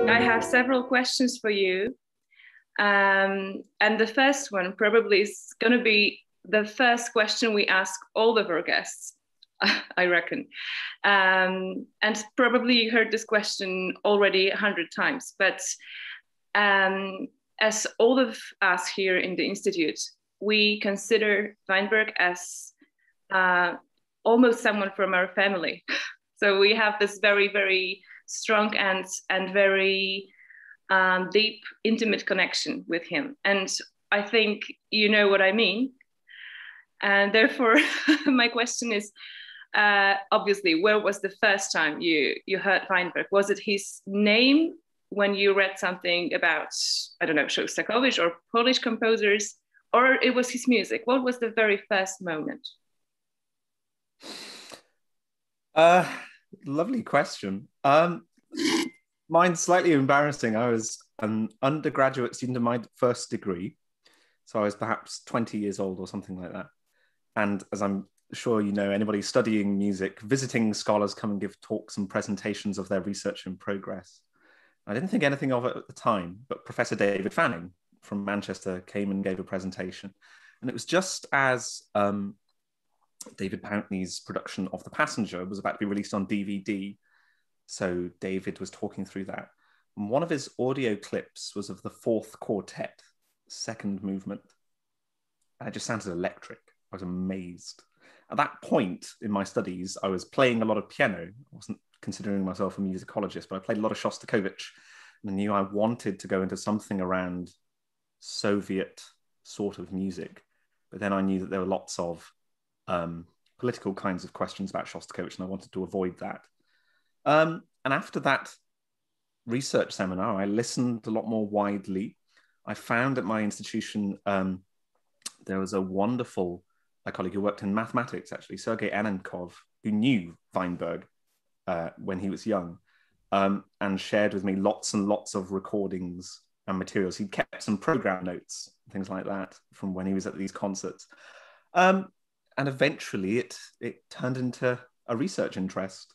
I have several questions for you. And the first one probably is going to be the first question we ask all of our guests, I reckon. And probably you heard this question already 100 times, but as all of us here in the Institute, we consider Weinberg as almost someone from our family. So we have this very, very strong and very deep, intimate connection with him. And I think you know what I mean. And therefore, my question is, obviously, where was the first time you heard Weinberg? Was it his name when you read something about, I don't know, Shostakovich or Polish composers, or it was his music? What was the very first moment? Lovely question. Mine's slightly embarrassing. I was an undergraduate student in my first degree. So I was perhaps 20 years old or something like that. And as I'm sure you know, anybody studying music, visiting scholars come and give talks and presentations of their research in progress. I didn't think anything of it at the time, but Professor David Fanning from Manchester came and gave a presentation. And it was just as David Pountney's production of The Passenger was about to be released on DVD. So David was talking through that. And one of his audio clips was of the fourth quartet, second movement. And it just sounded electric. I was amazed. At that point in my studies, I was playing a lot of piano. I wasn't considering myself a musicologist, but I played a lot of Shostakovich. And I knew I wanted to go into something around Soviet sort of music. But then I knew that there were lots of political kinds of questions about Shostakovich, and I wanted to avoid that. And after that research seminar, I listened a lot more widely. I found at my institution, there was a wonderful colleague who worked in mathematics, actually, Sergei Annenkov, who knew Weinberg when he was young, and shared with me lots and lots of recordings and materials. He kept some program notes, things like that, from when he was at these concerts. And eventually it turned into a research interest.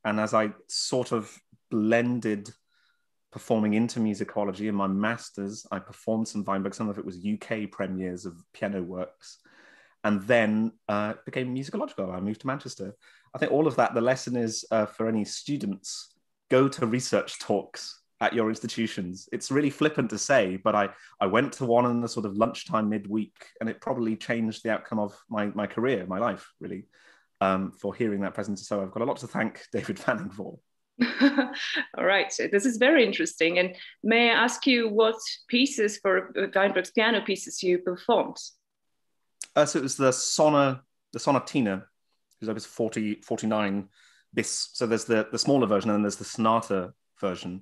And as I sort of blended performing into musicology in my master's, I performed some Weinberg. Some of it was UK premieres of piano works, and then became musicological. I moved to Manchester. I think all of that, the lesson is for any students, go to research talks at your institutions. It's really flippant to say, but I went to one in the sort of lunchtime midweek, and it probably changed the outcome of my career, my life, really, for hearing that presentation. So I've got a lot to thank David Fanning for. All right, this is very interesting. And may I ask you what pieces for Weinberg's piano pieces you performed? So it was the Sonatina, whose opus 49 bis. So there's the smaller version, and then there's the sonata version.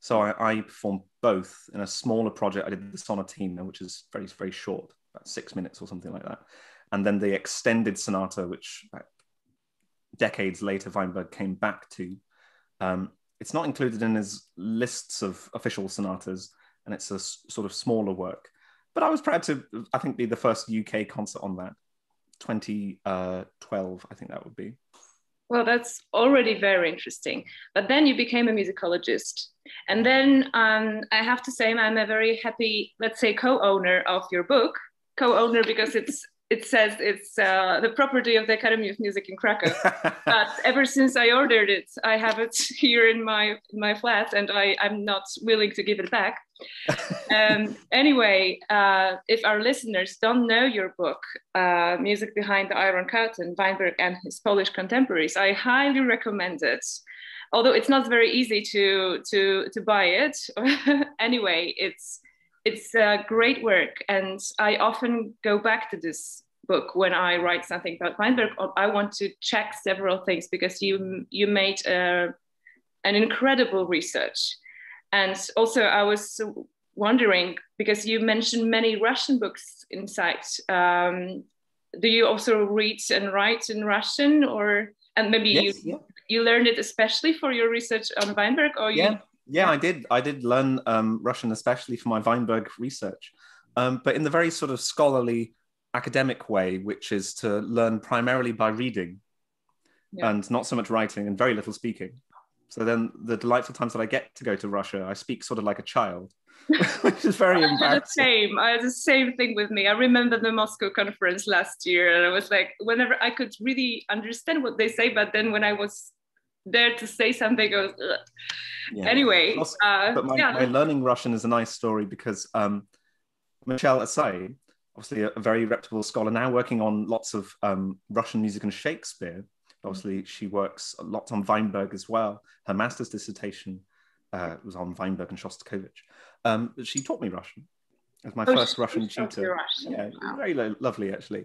So I performed both in a smaller project. I did the Sonatina, which is very, very short, about 6 minutes or something like that. And then the extended sonata, which decades later Weinberg came back to. It's not included in his lists of official sonatas, and it's a sort of smaller work. But I was proud to, I think, be the first UK concert on that. 2012, I think that would be. Well, that's already very interesting. But then you became a musicologist. And then I have to say I'm a very happy, let's say, co-owner of your book. Co-owner because it says it's the property of the Academy of Music in Kraków. But ever since I ordered it, I have it here in my flat, and I'm not willing to give it back. Anyway, if our listeners don't know your book, Music Behind the Iron Curtain, Weinberg and His Polish Contemporaries, I highly recommend it. Although it's not very easy to buy it. Anyway, it's a great work, and I often go back to this book when I write something about Weinberg. I want to check several things because you made an incredible research. And also I was wondering, because you mentioned many Russian books inside, do you also read and write in Russian, and maybe yes, you learned it especially for your research on Weinberg, or you? Yeah, I did learn Russian, especially for my Weinberg research, but in the very sort of scholarly academic way, which is to learn primarily by reading and not so much writing and very little speaking. So then the delightful times that I get to go to Russia, I speak sort of like a child, which is very embarrassing. I had the same thing with me. I remember the Moscow conference last year, and I was like, whenever I could really understand what they say, but then when I was there to say something, I was, ugh. Yeah. Anyway. Also, but my learning Russian is a nice story because Michel Asai, obviously a very reputable scholar, now working on lots of Russian music and Shakespeare. Obviously, she works a lot on Weinberg as well. Her master's dissertation was on Weinberg and Shostakovich. But she taught me Russian as my first Russian tutor. Yeah, wow. Very lovely, actually.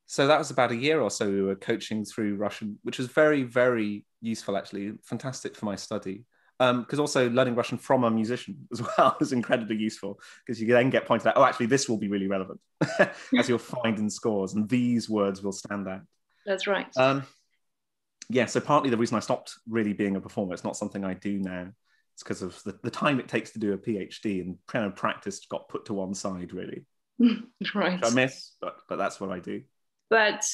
So that was about a year or so we were coaching through Russian, which was very, very useful, actually. Fantastic for my study. Because also learning Russian from a musician as well is incredibly useful, because you then get pointed out, oh, actually, this will be really relevant, as you'll find in scores, and these words will stand out. That's right. Yeah, so partly the reason I stopped really being a performer, it's not something I do now. It's because of the time it takes to do a PhD, and piano practice got put to one side, really. Right. Which I miss, but that's what I do. But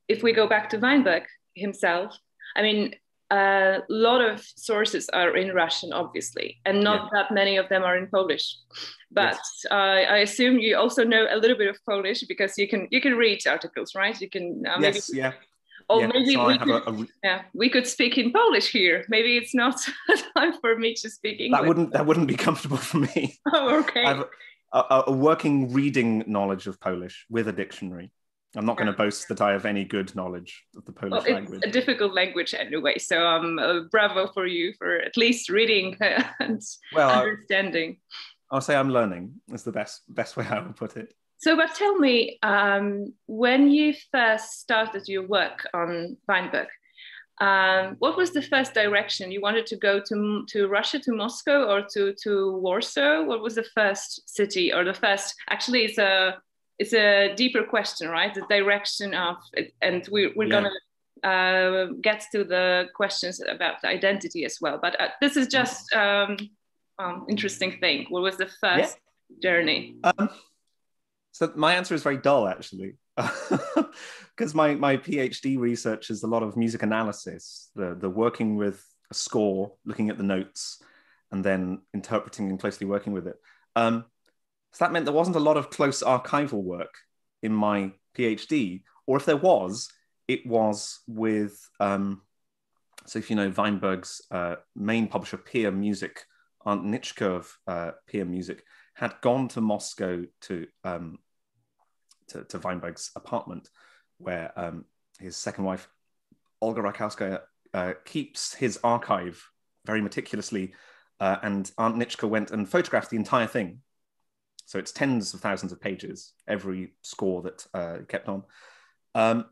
if we go back to Weinberg himself, I mean, a lot of sources are in Russian, obviously, and not that many of them are in Polish. But yes. I assume you also know a little bit of Polish, because you can read articles, right? You can maybe, yes, yeah. Or yeah. maybe so we could speak in Polish here. Maybe it's not time for me to speak English. That wouldn't be comfortable for me. Oh, okay. I have a working reading knowledge of Polish with a dictionary. I'm not going to boast that I have any good knowledge of the Polish language. It's a difficult language anyway, so bravo for you for at least reading and understanding. I'll say I'm learning is the best way I would put it. So, but tell me, when you first started your work on Weinberg, what was the first direction? You wanted to go to Russia, to Moscow, or to Warsaw? What was the first city, or the first? Actually, it's a deeper question, right? The direction of it, and we're going to get to the questions about the identity as well. But this is just interesting thing. What was the first journey? So my answer is very dull, actually, because my PhD research is a lot of music analysis, the working with a score, looking at the notes, and then interpreting and closely working with it. So that meant there wasn't a lot of close archival work in my PhD, or if there was, it was with, so if you know Weinberg's main publisher, Peer Music, Aunt Nitschke of Peer Music, had gone to Moscow to Weinberg's apartment, where his second wife, Olga Rakowska, keeps his archive very meticulously, and Aunt Nitschke went and photographed the entire thing. So it's tens of thousands of pages, every score that kept on. And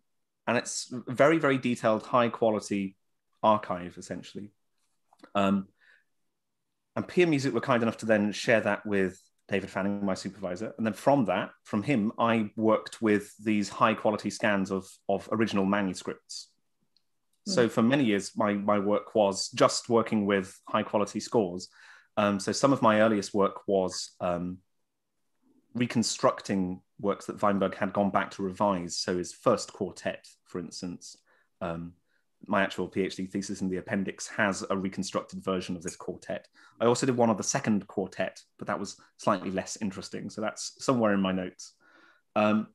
it's very, very detailed, high quality archive, essentially. And Peer Music were kind enough to then share that with David Fanning, my supervisor. And then from him, I worked with these high quality scans of original manuscripts. So for many years, my work was just working with high quality scores. So some of my earliest work was reconstructing works that Weinberg had gone back to revise. So his first quartet, for instance, my actual PhD thesis in the appendix has a reconstructed version of this quartet. I also did one of the second quartet, but that was slightly less interesting. So that's somewhere in my notes. So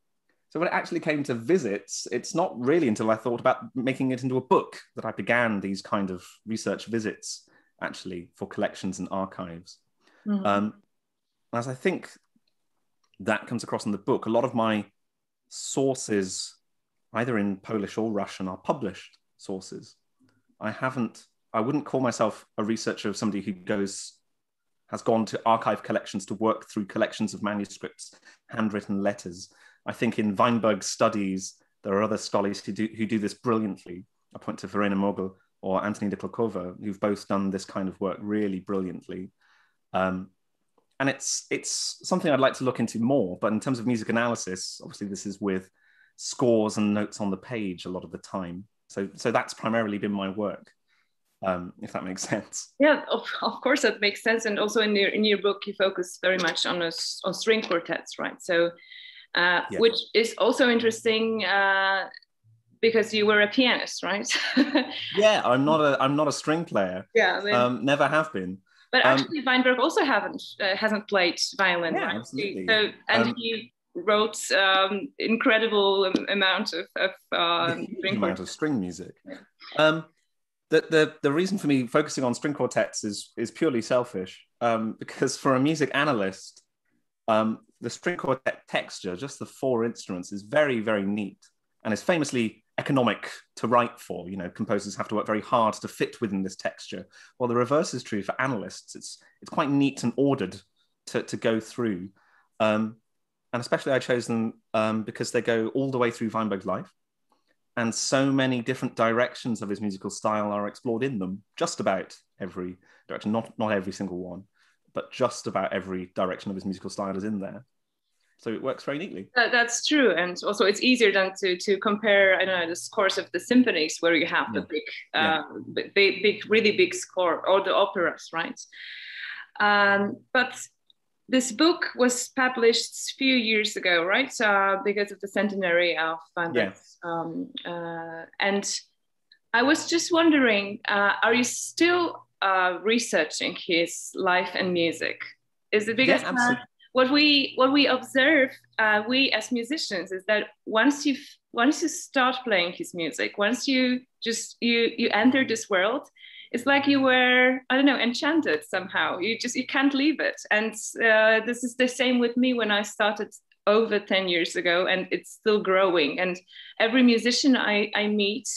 when it actually came to visits, it's not really until I thought about making it into a book that I began these kind of research visits, actually, for collections and archives. As I think that comes across in the book, a lot of my sources, either in Polish or Russian, are published sources. I wouldn't call myself a researcher of somebody who has gone to archive collections to work through collections of manuscripts, handwritten letters. I think in Weinberg's studies, there are other scholars who do this brilliantly. I point to Verena Mogel or Anthony Nikolakova, who've both done this kind of work really brilliantly. And it's something I'd like to look into more, but in terms of music analysis, obviously this is with scores and notes on the page a lot of the time. So that's primarily been my work, if that makes sense. Yeah, of course that makes sense. And also in your book, you focus very much on string quartets, right? So, which is also interesting because you were a pianist, right? Yeah, I'm not a string player. Yeah, I mean, never have been. but actually, Weinberg also hasn't played violin, Yeah, right? absolutely. So, and he wrote incredible amount of huge amount of string music. Yeah. The reason for me focusing on string quartets is purely selfish, because for a music analyst, the string quartet texture, just the 4 instruments, is very, very neat, and is famously economic to write for. You know, composers have to work very hard to fit within this texture. Well, the reverse is true for analysts. It's quite neat and ordered to go through. And especially I chose them because they go all the way through Weinberg's life. And so many different directions of his musical style are explored in them. Just about every direction, not every single one, but just about every direction of his musical style is in there. So it works very neatly. That's true. And also it's easier than to compare, I don't know, the scores of the symphonies where you have the big, really big score, or the operas, right? But this book was published a few years ago, right? Because of the centenary of Weinberg's. And I was just wondering, are you still researching his life and music? Is it because what we observe, we as musicians, is that once you start playing his music, once you enter this world, it's like you were, I don't know, enchanted somehow. You can't leave it. And this is the same with me when I started over 10 years ago, and it's still growing. And every musician I meet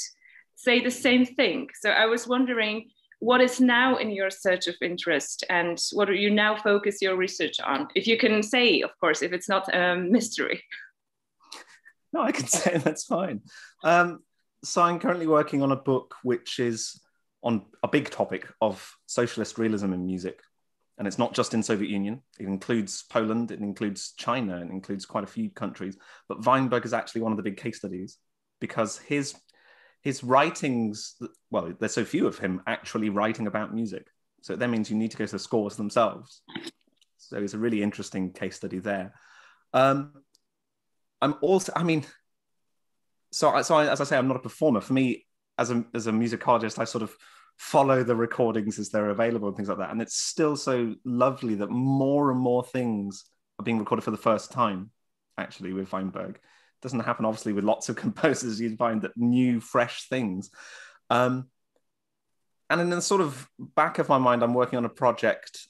say the same thing. So I was wondering, what is now in your search of interest, and what do you now focus your research on? If you can say, of course, if it's not a mystery. No, I can say that's fine. So I'm currently working on a book which is on a big topic of socialist realism in music. And it's not just in Soviet Union. It includes Poland, it includes China, it includes quite a few countries. But Weinberg is actually one of the big case studies, because his writings, well, there's so few of him actually writing about music. So that means you need to go to the scores themselves. So it's a really interesting case study there. I'm also, I mean, so as I say, I'm not a performer. For me, as a musicologist, I sort of follow the recordings as they're available and things like that. And it's still so lovely that more and more things are being recorded for the first time, actually, with Weinberg. It doesn't happen, obviously, with lots of composers. You find that new, fresh things. And in the sort of back of my mind, I'm working on a project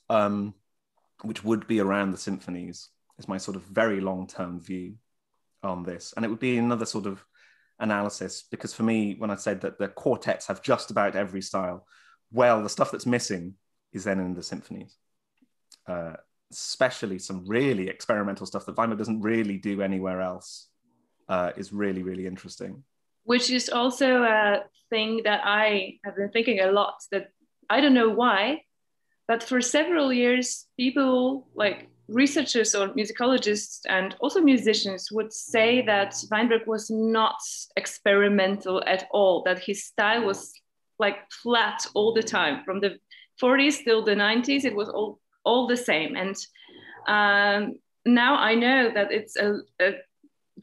which would be around the symphonies. Is my sort of very long-term view on this. And it would be another sort of analysis, because for me, when I said that the quartets have just about every style, well, the stuff that's missing is then in the symphonies, especially some really experimental stuff that Weinberg doesn't really do anywhere else, is really, really interesting. Which is also a thing that I have been thinking a lot, that I don't know why, but for several years, people like researchers or musicologists and also musicians would say that Weinberg was not experimental at all, that his style was like flat all the time. From the 40s till the 90s, it was all the same. And now I know that it's a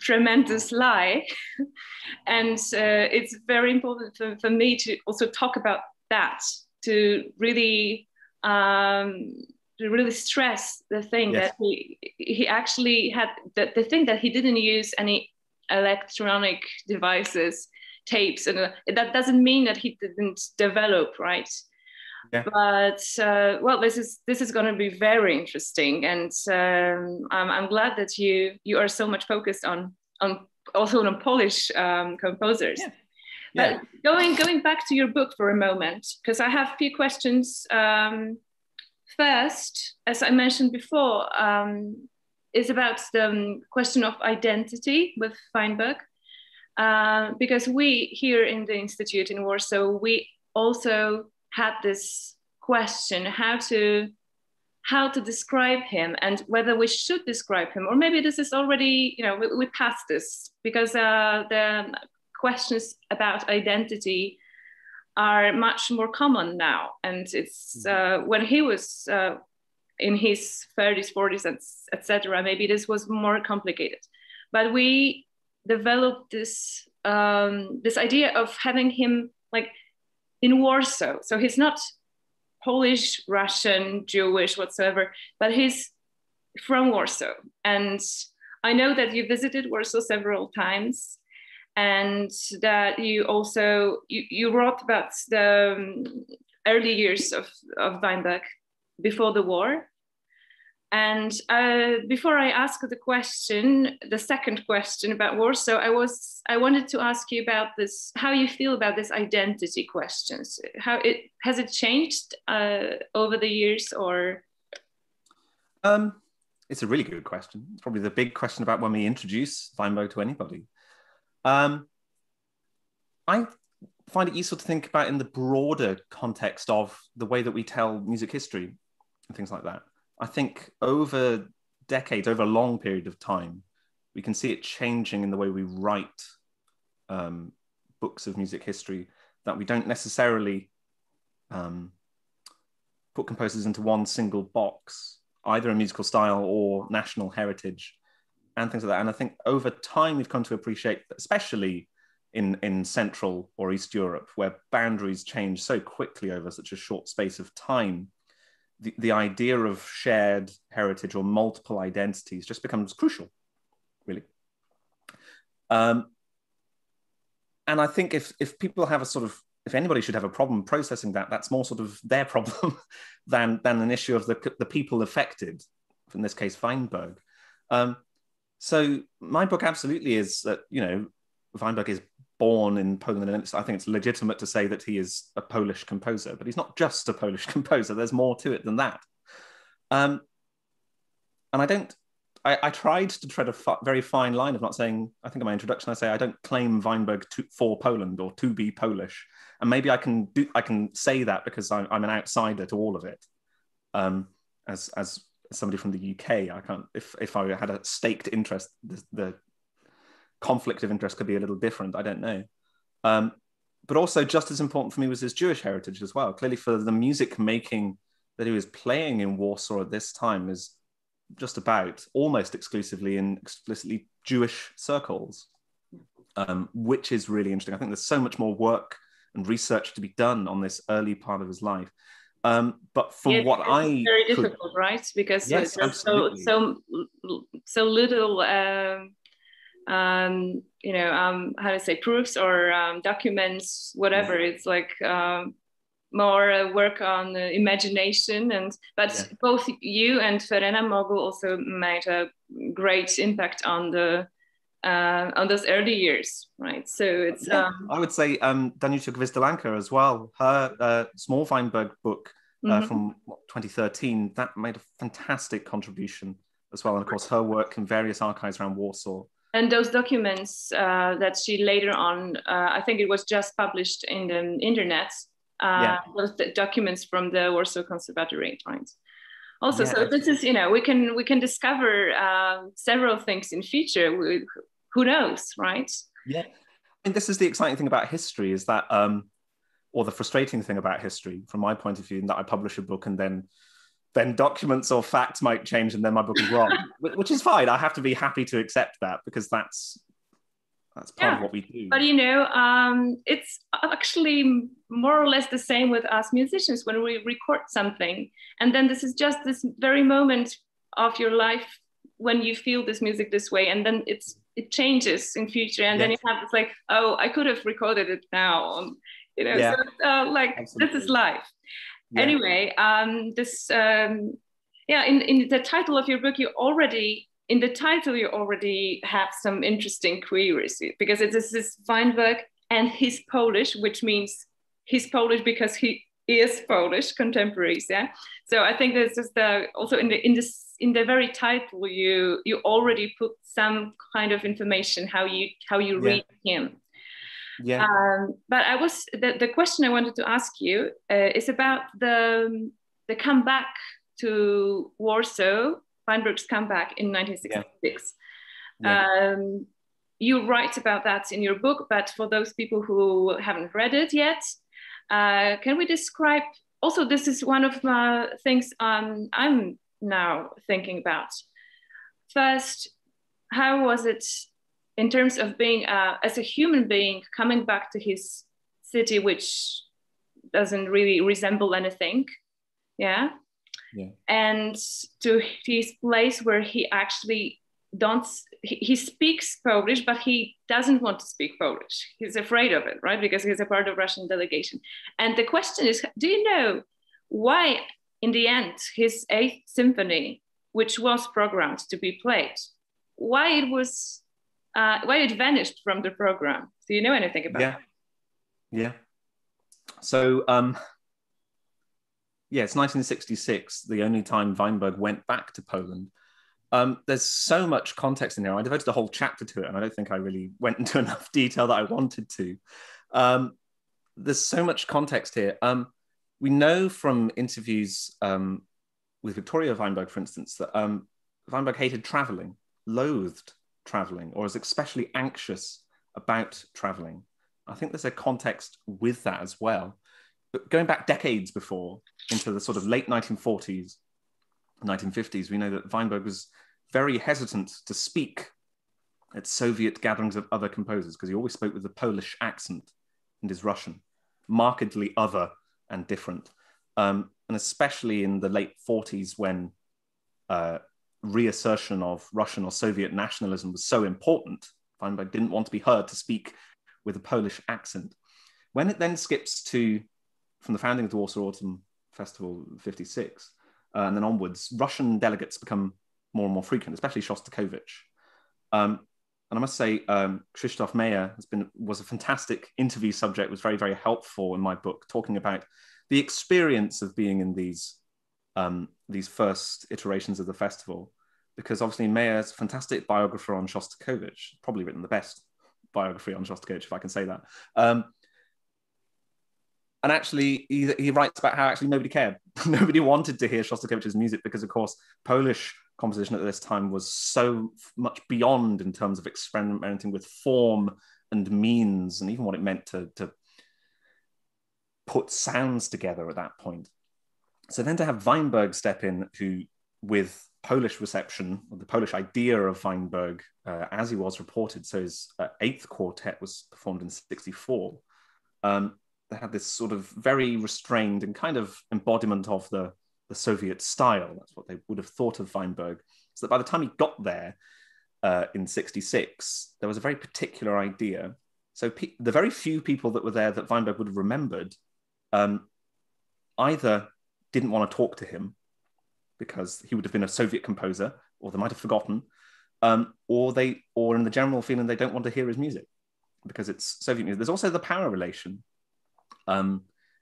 tremendous lie. And it's very important for me to also talk about that, to really stress the thing that he actually had, the thing that he didn't use any electronic devices, tapes, and that doesn't mean that he didn't develop, right? Yeah. But well, this is going to be very interesting, and I'm glad that you are so much focused on also on Polish composers. Yeah. But going back to your book for a moment, because I have a few questions. First, as I mentioned before, is about the question of identity with Weinberg, because we here in the Institute in Warsaw, we also had this question, how to describe him, and whether we should describe him, or maybe this is already, we passed this, because the questions about identity are much more common now. And it's when he was in his 30s, 40s, etc., maybe this was more complicated. But we developed this this idea of having him like in Warsaw. So he's not Polish, Russian, Jewish, whatsoever, but he's from Warsaw. And I know that you visited Warsaw several times, and that you also you wrote about the early years of Weinberg before the war. And before I ask the question, the second question about Warsaw, I wanted to ask you about this, how you feel about this identity questions. How has it changed over the years, or? It's a really good question. It's probably the big question about when we introduce Weinberg to anybody. I find it useful to think about in the broader context of the way that we tell music history and things like that. I think over decades, over a long period of time, we can see it changing in the way we write books of music history, that we don't necessarily put composers into one single box, either a musical style or national heritage and things like that. And I think over time, we've come to appreciate, especially in Central or East Europe, where boundaries change so quickly over such a short space of time, the idea of shared heritage or multiple identities just becomes crucial, really. And I think if people have a sort of, if anybody should have a problem processing that, that's more sort of their problem than an issue of the people affected, in this case, Weinberg. So my book absolutely is that, you know, Weinberg is born in Poland, and I think it's legitimate to say that he is a Polish composer, but he's not just a Polish composer. There's more to it than that. And I tried to tread a very fine line of not saying, I think in my introduction, I say, I don't claim Weinberg for Poland or to be Polish. And maybe I can say that because I'm an outsider to all of it. As somebody from the UK, I can't, if I had a staked interest, the conflict of interest could be a little different. I don't know. But also just as important for me was his Jewish heritage as well. Clearly for the music making that he was playing in Warsaw at this time is just about almost exclusively in explicitly Jewish circles, which is really interesting. I think there's so much more work and research to be done on this early part of his life. But from what it's very difficult, right? Because yes, there's so little you know, how to say, proofs or documents, whatever. It's like more work on the imagination, but both you and Verena Mogul also made a great impact on those early years, right? So it's I would say Danuta Gwizdlanka as well. Her small Weinberg book from 2013, that made a fantastic contribution as well, and of course her work in various archives around Warsaw. And those documents that she later on, I think it was just published in the internet, those documents from the Warsaw Conservatory, right? Also, so this is, you know, we can discover several things in future. Who knows, right? Yeah, I mean, this is the exciting thing about history, is that, or the frustrating thing about history, from my point of view, in that I publish a book and then documents or facts might change and then my book is wrong, which is fine. I have to be happy to accept that, because that's part of what we do. But you know, it's actually more or less the same with us musicians when we record something, and then this is just this very moment of your life when you feel this music this way, and then it changes in future, and then you have this like, oh, I could have recorded it now, you know. So like absolutely. This is life. Yeah. Anyway, in the title of your book, you already have some interesting queries, because it is this Weinberg and his Polish, which means he's Polish because he is Polish contemporaries. Yeah. So I think this is also in the very title you already put some kind of information how you read him. Yeah. But the question I wanted to ask you is about the comeback to Warsaw, Weinberg's comeback in 1966. You write about that in your book, but for those people who haven't read it yet, can we describe? Also, this is one of the things I'm now thinking about. First, how was it in terms of being as a human being coming back to his city, which doesn't really resemble anything, yeah, and to his place where he actually he speaks Polish, but he doesn't want to speak Polish. He's afraid of it, right? Because he's a part of Russian delegation. And the question is, do you know why in the end his Eighth Symphony, which was programmed to be played, why it vanished from the program? Do you know anything about that? Yeah. So, it's 1966, the only time Weinberg went back to Poland. There's so much context in here. I devoted a whole chapter to it, and I don't think I really went into enough detail that I wanted to. There's so much context here. We know from interviews with Victoria Weinberg, for instance, that Weinberg hated traveling, loathed traveling, or was especially anxious about traveling. I think there's a context with that as well. But going back decades before, into the sort of late 1940s, 1950s, we know that Weinberg was very hesitant to speak at Soviet gatherings of other composers because he always spoke with a Polish accent and his Russian, markedly other and different. And especially in the late 40s when reassertion of Russian or Soviet nationalism was so important, Weinberg didn't want to be heard to speak with a Polish accent. When it then skips to, from the founding of the Warsaw Autumn Festival, 56, and then onwards, Russian delegates become more and more frequent, especially Shostakovich. And I must say, Krzysztof Meyer was a fantastic interview subject, was very, very helpful in my book, talking about the experience of being in these first iterations of the festival, because obviously Meyer's a fantastic biographer on Shostakovich, probably written the best biography on Shostakovich, if I can say that. And actually, he writes about how actually nobody cared. Nobody wanted to hear Shostakovich's music because, of course, Polish composition at this time was so much beyond in terms of experimenting with form and means, and even what it meant to put sounds together at that point. So then to have Weinberg step in, who, with Polish reception, or the Polish idea of Weinberg, as he was reported, so his eighth quartet was performed in 64, they had this sort of very restrained and kind of embodiment of the Soviet style. That's what they would have thought of Weinberg. So that by the time he got there in 66, there was a very particular idea. So the very few people that were there that Weinberg would have remembered either didn't want to talk to him because he would have been a Soviet composer, or they might have forgotten, or in the general feeling they don't want to hear his music because it's Soviet music. There's also the power relation.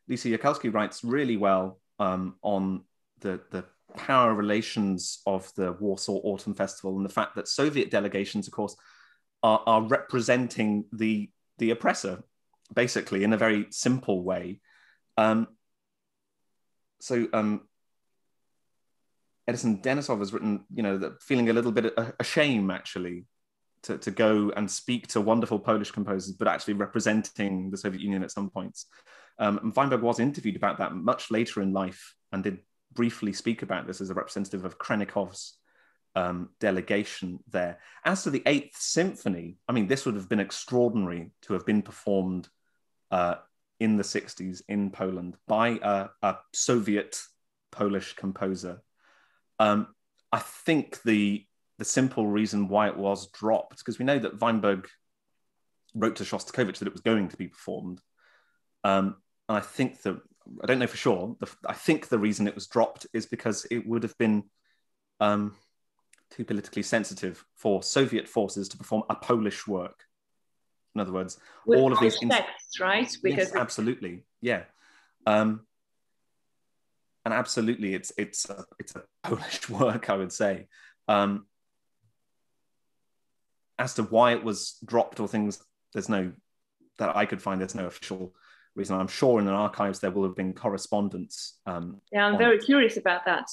Lisa Yakelski writes really well on the power relations of the Warsaw Autumn Festival and the fact that Soviet delegations, of course, are representing the oppressor, basically, in a very simple way. Edison Denisov has written, that feeling a little bit ashamed, actually, to go and speak to wonderful Polish composers, but actually representing the Soviet Union at some points. And Weinberg was interviewed about that much later in life and did briefly speak about this as a representative of Krenikov's delegation there. As to the Eighth Symphony, I mean, this would have been extraordinary to have been performed in the 60s in Poland by a Soviet Polish composer. I think the simple reason why it was dropped, because we know that Weinberg wrote to Shostakovich that it was going to be performed. And I think that, I don't know for sure, I think the reason it was dropped is because it would have been too politically sensitive for Soviet forces to perform a Polish work. In other words, with all of these texts, right? Because yes, absolutely, yeah. And absolutely, it's a Polish work, I would say. As to why it was dropped or things, there's no official reason. I'm sure in the archives there will have been correspondence. Yeah, I'm very curious about that.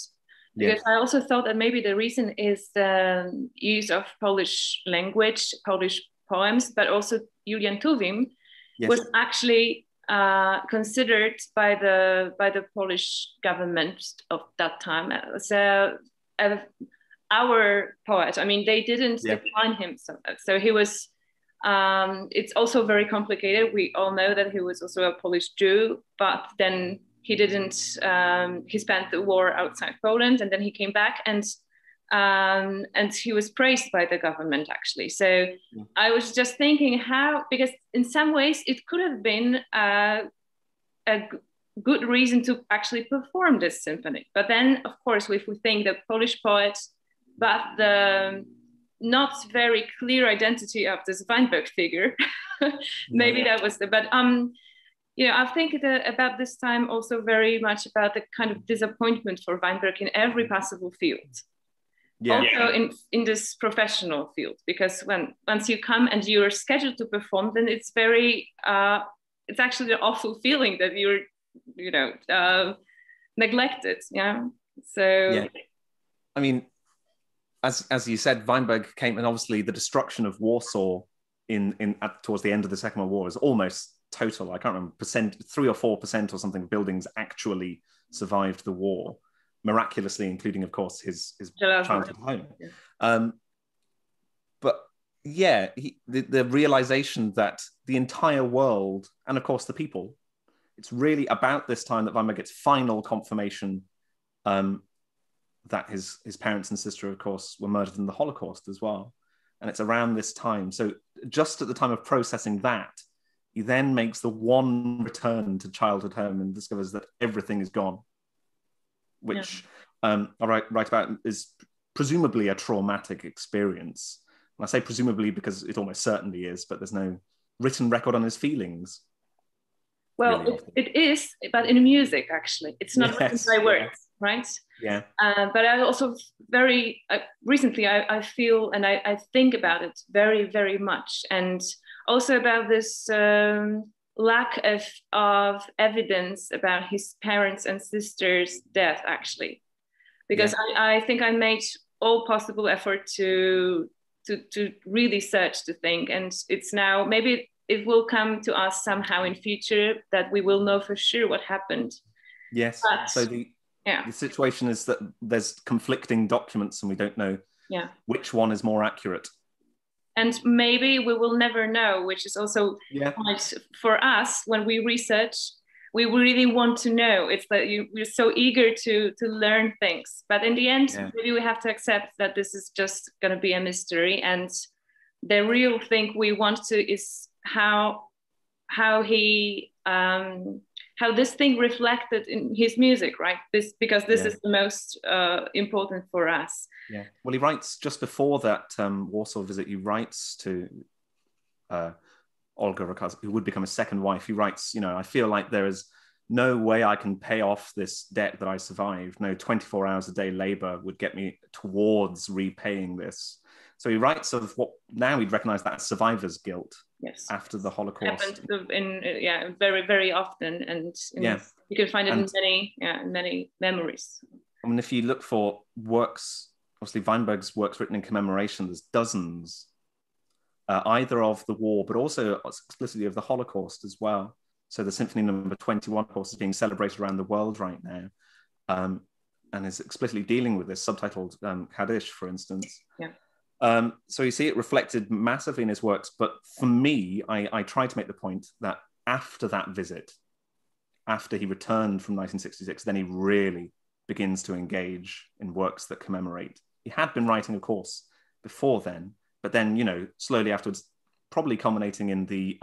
Because I also thought that maybe the reason is the use of Polish language, Polish poems, but also Julian Tuwim was actually considered by the Polish government of that time. So our poet, I mean, they didn't define him so he was It's also very complicated. We all know that he was also a Polish Jew, but then he didn't, he spent the war outside Poland, and then he came back, and he was praised by the government, actually. So I was just thinking how, because in some ways it could have been a good reason to actually perform this symphony. But then, of course, if we think the Polish poet, but the not very clear identity of this Weinberg figure, maybe that was the, but you know, I think about this time also very much about the kind of disappointment for Weinberg in every possible field. Yeah. Also in this professional field, because once you come and you're scheduled to perform, then it's very, it's actually an awful feeling that you're, you know, neglected. Yeah. So. Yeah. I mean, as you said, Weinberg came, and obviously the destruction of Warsaw towards the end of the Second World War is almost total. I can't remember, 3 or 4% or something of buildings actually survived the war, miraculously, including, of course, his childhood home. Yeah. But yeah, the realization that the entire world, and of course the people, it's really about this time that Weinberg gets final confirmation that his parents and sister, of course, were murdered in the Holocaust as well. And it's around this time. So just at the time of processing that, he then makes the one return to childhood home and discovers that everything is gone, which I write about is presumably a traumatic experience. And I say presumably because it almost certainly is, but there's no written record on his feelings. Well, really it is, but in music, actually. It's not written by words, right? Yeah. But I also very recently, I feel and I think about it very, very much. And also about this lack of evidence about his parents and sisters' death, actually. Because I think I made all possible effort to really search to think. And it's now, maybe it will come to us somehow in future that we will know for sure what happened. Yes. But, so the situation is that there's conflicting documents and we don't know which one is more accurate. And maybe we will never know, which is also quite, for us, when we research, we really want to know. It's that we're so eager to learn things. But in the end, maybe we have to accept that this is just going to be a mystery. And the real thing we want to is how this thing reflected in his music, right? Because this is the most important for us. Yeah. Well, he writes just before that Warsaw visit. He writes to Olga, who would become a second wife. He writes, you know, I feel like there is no way I can pay off this debt that I survived. No 24 hours a day labor would get me towards repaying this. So he writes of what now we'd recognize that as survivor's guilt. Yes. After the Holocaust. Happened very, very often, and you can find it in many memories. I mean, if you look for works, obviously Weinberg's works written in commemoration, there's dozens, either of the war, but also explicitly of the Holocaust as well. So the Symphony Number 21, of course, is being celebrated around the world right now, and is explicitly dealing with this, subtitled Kaddish, for instance. Yeah. So you see it reflected massively in his works. But for me, I try to make the point that after that visit, after he returned from 1966, then he really begins to engage in works that commemorate. He had been writing, of course, before then, but then, you know, slowly afterwards, probably culminating in the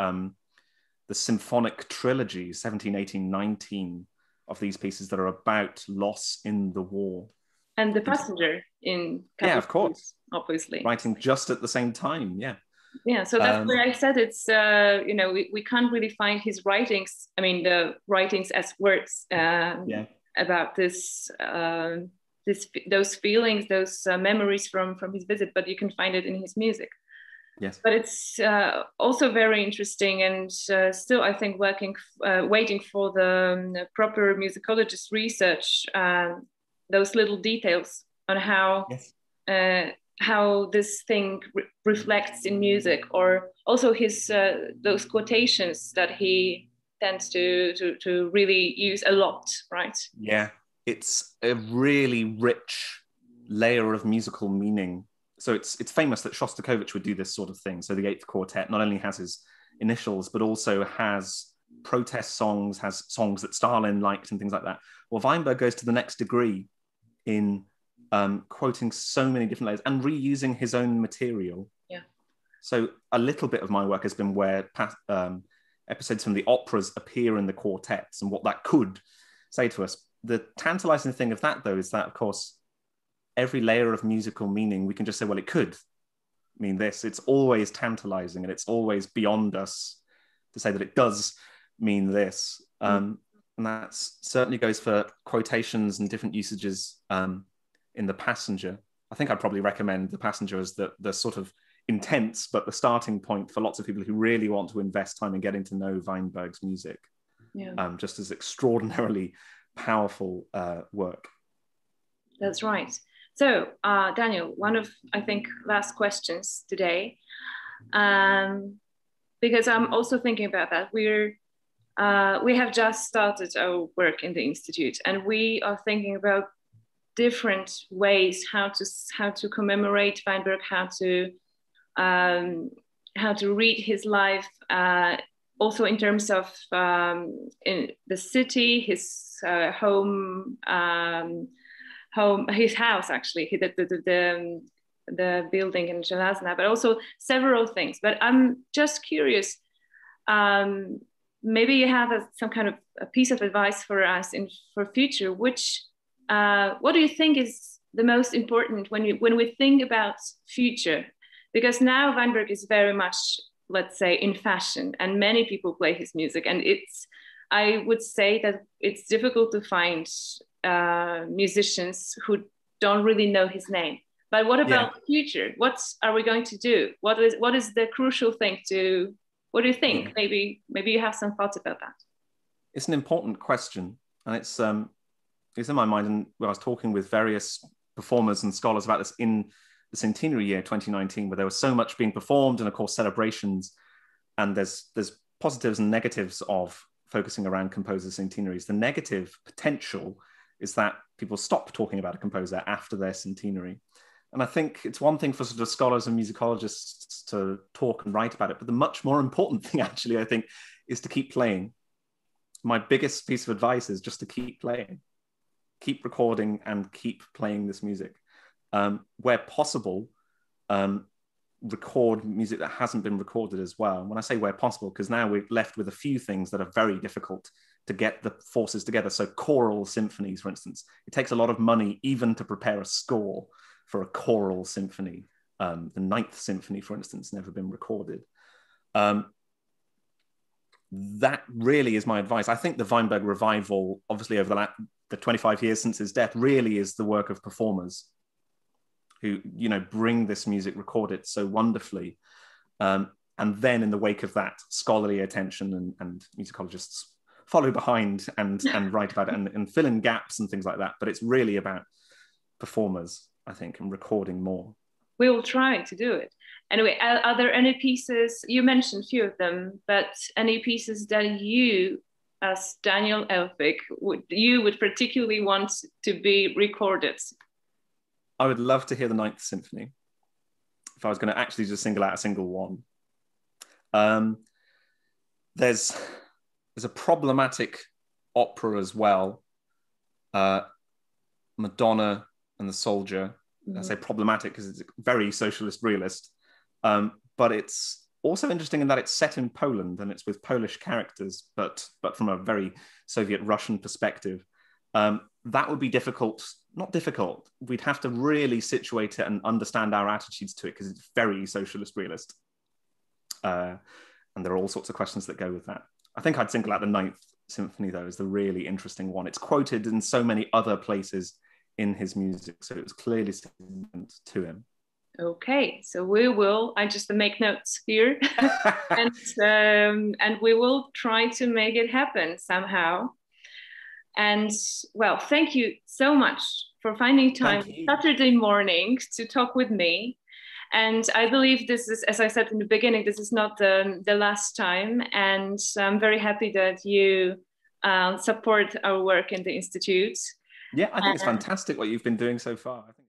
symphonic trilogy, 17, 18, 19, of these pieces that are about loss in the war. And The Passenger in Kraków, of course, obviously. Writing just at the same time, Yeah, so that's where I said it's, you know, we can't really find his writings, I mean, the writings as words about this, those feelings, those memories from his visit, but you can find it in his music. Yes. But it's also very interesting, and still, I think, waiting for the proper musicologist research, those little details on how this thing reflects in music, or also his those quotations that he tends to really use a lot, right? Yeah, it's a really rich layer of musical meaning so it's famous that Shostakovich would do this sort of thing. So the Eighth Quartet not only has his initials, but also has protest songs, has songs that Stalin liked and things like that. Well, Weinberg goes to the next degree in quoting so many different layers and reusing his own material. Yeah. So a little bit of my work has been where episodes from the operas appear in the quartets and what that could say to us. The tantalizing thing of that, though, is that, of course, every layer of musical meaning, we can just say, well, it could mean this. It's always tantalizing, and it's always beyond us to say that it does mean this. And that certainly goes for quotations and different usages in The Passenger. I think I'd probably recommend The Passenger as the sort of intense, but the starting point for lots of people who really want to invest time in getting to know Weinberg's music. Yeah. Just as extraordinarily powerful work. That's right. So, Daniel, one of, I think, last questions today, because I'm also thinking about that. We have just started our work in the Institute, and we are thinking about different ways how to commemorate Weinberg, how to read his life, also in terms of in the city, his home, his house, actually, the building in Železná, but also several things. But I'm just curious, maybe you have some kind of a piece of advice for us for future. What do you think is the most important when we think about future? Because now Weinberg is very much, let's say, in fashion, and many people play his music, and I would say that it's difficult to find musicians who don't really know his name. But what about the future? What are we going to do? What is the crucial thing to? What do you think? Yeah. Maybe you have some thoughts about that. It's an important question, and it's in my mind. And I was talking with various performers and scholars about this in the centenary year 2019, where there was so much being performed, and of course celebrations. And there's positives and negatives of focusing around composer centenaries. The negative potential is that people stop talking about a composer after their centenary. And I think it's one thing for sort of scholars and musicologists to talk and write about it, but the much more important thing, actually, I think, is to keep playing. My biggest piece of advice is just to keep playing, keep recording and keep playing this music. Where possible, record music that hasn't been recorded as well. And when I say where possible, because now we're left with a few things that are very difficult to get the forces together. So choral symphonies, for instance, it takes a lot of money even to prepare a score for a choral symphony. The Ninth Symphony, for instance, never been recorded. That really is my advice. I think the Weinberg revival, obviously over the 25 years since his death, really is the work of performers who, bring this music, record it so wonderfully. And then in the wake of that, scholarly attention and musicologists follow behind and write about it and fill in gaps and things like that. But it's really about performers, I think, and recording more. We will try to do it. Anyway, are there any pieces, you mentioned a few of them, but any pieces that you, as Daniel Elphick, would particularly want to be recorded? I would love to hear the Ninth Symphony, if I was going to actually just single out a single one. There's a problematic opera as well, Madonna and the Soldier. I say problematic because it's very socialist realist, but it's also interesting in that it's set in Poland and it's with Polish characters, but from a very Soviet Russian perspective. That would be difficult. Not difficult. We'd have to really situate it and understand our attitudes to it because it's very socialist realist. And there are all sorts of questions that go with that. I think I'd single out the Ninth Symphony, though, as the really interesting one. It's quoted in so many other places in his music, so it was clearly significant to him. Okay, so we will, I just make notes here, and we will try to make it happen somehow. And well, thank you so much for finding time Saturday morning to talk with me. And I believe this is, as I said in the beginning, this is not the last time. And I'm very happy that you support our work in the Institute. Yeah, I think it's fantastic what you've been doing so far. I think